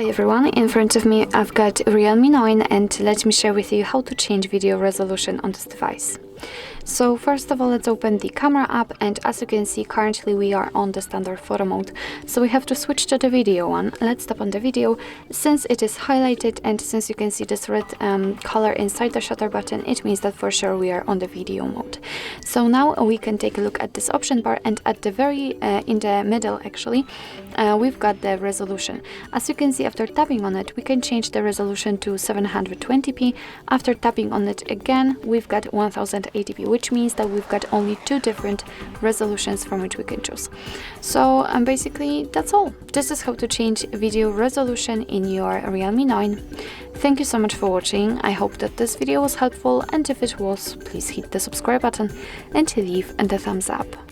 Hi everyone, in front of me I've got Realme 9 and let me share with you how to change video resolution on this device. So first of all, let's open the camera app, and as you can see, currently we are on the standard photo mode. So we have to switch to the video one. Let's tap on the video. Since it is highlighted and since you can see this red color inside the shutter button, it means that for sure we are on the video mode. So now we can take a look at this option bar, and at the very in the middle actually, we've got the resolution. As you can see, after tapping on it, we can change the resolution to 720p. After tapping on it again, we've got 1080p, which means that we've got only two different resolutions from which we can choose. So basically that's all. This is how to change video resolution in your Realme 9. Thank you so much for watching. I hope that this video was helpful, and if it was, please hit the subscribe button and leave a thumbs up.